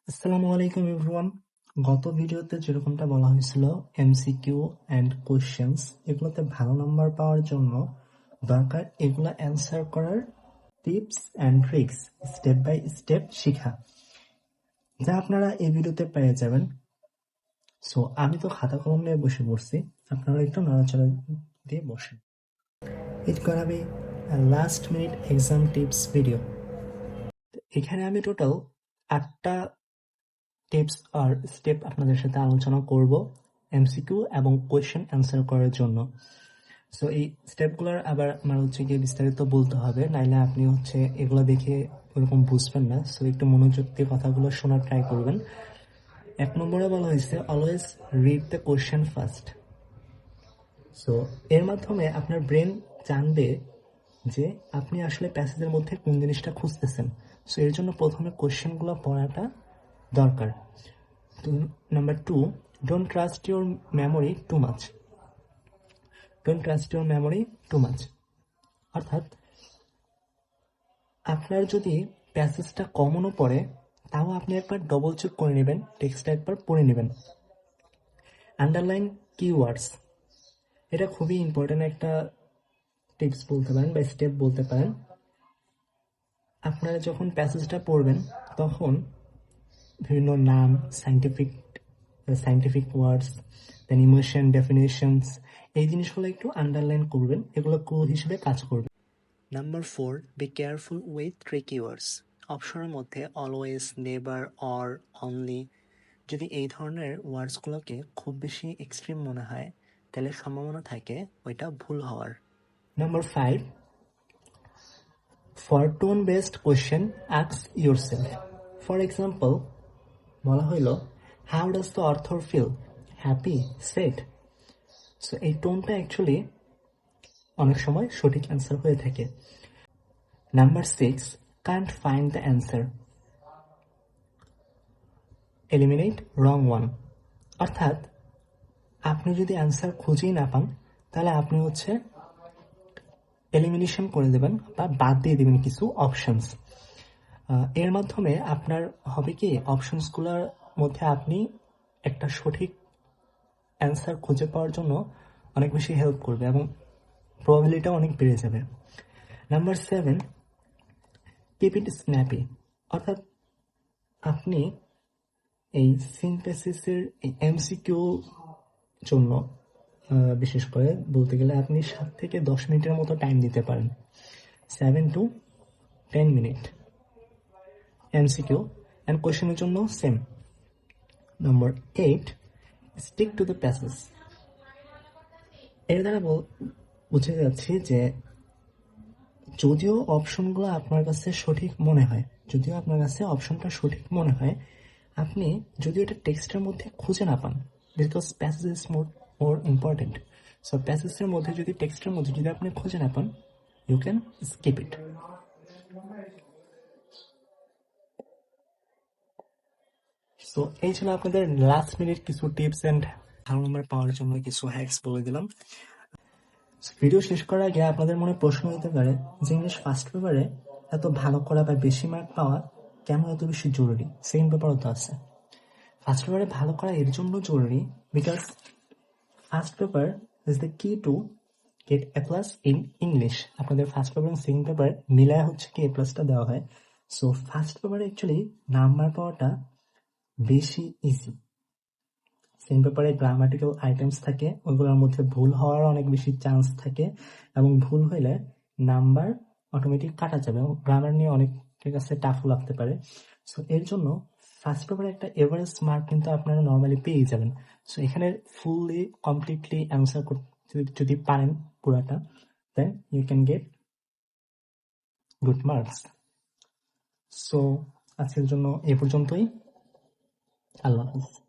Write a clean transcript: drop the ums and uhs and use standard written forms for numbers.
আসসালামু আলাইকুম এভরিওয়ান। গত ভিডিওতে যেরকমটা বলা হয়েছিল এমসিকিউ অ্যান্ড কোশ্চেন্স, এগুলোতে ভালো নাম্বার পাওয়ার জন্য দরকার এগুলো অ্যান্সার করার tips and tricks, step by step শিখা, যা আপনারা এই ভিডিওতে পেয়ে যাবেন। সো আমি তো খাতা কলম নিয়ে বসে পড়ছি, আপনারা একটু নড়াচড়া দিয়ে বসেন। It gonna be last minute exam tips video. এখানে আমি টোটাল 8টা টিপস আর স্টেপ আপনাদের সাথে আলোচনা করব এমসিকিউ এবং কোয়েশ্চেন অ্যান্সার করার জন্য। সো এই স্টেপগুলোর আবার আমার গিয়ে বিস্তারিত বলতে হবে, নাইলে আপনি এগুলো দেখে ওরকম বুঝবেন না। সো একটু মনোযোগ দিয়ে কথাগুলো শোনার ট্রাই করবেন। 1 নম্বরে বলা হয়েছে always read the question first. So এর মাধ্যমে আপনার ব্রেন জানবে যে আপনি আসলে প্যাসেজের মধ্যে কোন জিনিসটা খুঁজতেছেন। সো এর জন্য প্রথমে কোয়েশ্চেনগুলো পড়াটা দরকার। Number 2, don't trust your memory too much. Don't trust your memory too much. অর্থাৎ আপনার যদি প্যাসেজটা কমনও পড়ে, তাও আপনি একবার ডবল চেক করে নেবেন, টেক্সটটা একবার পড়ে নেবেন। আন্ডারলাইন কিওয়ার্ডস, এটা খুবই ইম্পর্টেন্ট একটা টিপস বলতে পারেন বা স্টেপ বলতে পারেন। আপনারা যখন প্যাসেজটা পড়বেন তখন বিভিন্ন নাম, সাইন্টিফিক ওয়ার্ডস, দেন ইমোশন, ডেফিনেশনস, এই জিনিসগুলো একটু আন্ডারলাইন করবেন, এগুলো ক্লু হিসেবে কাজ করবে। Number 4, be careful with tricky words. অপশনের মধ্যে অলওয়েজ, নেভার, অর, অনলি, যদি এই ধরনের ওয়ার্ডসগুলোকে খুব বেশি এক্সট্রিম মনে হয়, তাহলে সম্ভাবনা থাকে ওইটা ভুল হওয়ার। Number 5, for tone based question ask yourself. For example বলা হইল how does the author feel, happy, sad. So এই টোনটা অ্যাকচুয়ালি অনেক সময় সঠিক অ্যান্সার হয়ে থাকে। Number 6, can't find the answer, eliminate wrong one. অর্থাৎ আপনি যদি অ্যান্সার খুঁজেই না পান, তাহলে আপনি এলিমিনেশন করে দেবেন বা বাদ দিয়ে দেবেন কিছু অপশনস। এর মাধ্যমে আপনার হবে কি, অপশনসগুলোর মধ্যে আপনি একটা সঠিক অ্যান্সার খুঁজে পাওয়ার জন্য অনেক বেশি হেল্প করবে এবং প্রবাবিলিটিটা অনেক বেড়ে যাবে। Number 7, keep it snappy. অর্থাৎ আপনি এই সিনথেসিসের এই এমসিকিউ জন্য বিশেষ করে বলতে গেলে আপনি 7 থেকে 10 মিনিটের মতো টাইম দিতে পারেন, 7 to 10 মিনিট এমসিকিউ অ্যান্ড কোয়েশ্চেনের জন্য same. Number 8, stick to the passage. এর দ্বারা বুঝে যাচ্ছে যে যদিও অপশনগুলো আপনার কাছে সঠিক মনে হয়, যদিও আপনার কাছে অপশনটা সঠিক মনে হয়, আপনি যদিও এটা টেক্সটের মধ্যে খুঁজে না পান, because passage is more important. So প্যাসেজের মধ্যে যদি টেক্সটের মধ্যে যদি আপনি খুঁজে না পান, you can skip it. So এই ছিল আপনাদের লাস্ট মিনিট কিছু টিপস অ্যান্ড ভালো নাম্বার পাওয়ার জন্য কিছু হ্যাকস বলে দিলাম। ভিডিও শেষ করার আগে আপনাদের মনে প্রশ্ন হতে পারে যে ইংলিশ ফার্স্ট পেপারে এত ভালো করা বা বেশি মার্ক পাওয়া কেন এত বেশি জরুরি? সেকেন্ড পেপারও তো আছে। ফার্স্ট পেপারে ভালো করা এর জন্য জরুরি because first paper is the key to get A plus in English. আপনাদের ফার্স্ট পেপার এবং সেকেন্ড পেপার মিলায় কি এ প্লাসটা দেওয়া হয়। সো ফার্স্ট পেপারে অ্যাকচুয়ালি নাম্বার পাওয়াটা বেশি ইজি। সেকেন্ড পেপারে গ্রামাটিক্যাল আইটেমস থাকে, ওইগুলোর মধ্যে ভুল হওয়ার অনেক বেশি চান্স থাকে এবং ভুল হইলে নাম্বার অটোমেটিক কাটা যাবে এবং গ্রামার নিয়ে অনেকের কাছে টাফও লাগতে পারে। সো এর জন্য ফার্স্ট পেপারে একটা এভারেজ মার্ক কিন্তু আপনারা নর্মালি পেয়ে যাবেন। সো এখানে ফুললি কমপ্লিটলি অ্যান্সার করতে যদি পারেন পুরাটা, then you can get good marks. So আজকের জন্য এ পর্যন্তই। আল্লাহ হাফিজ।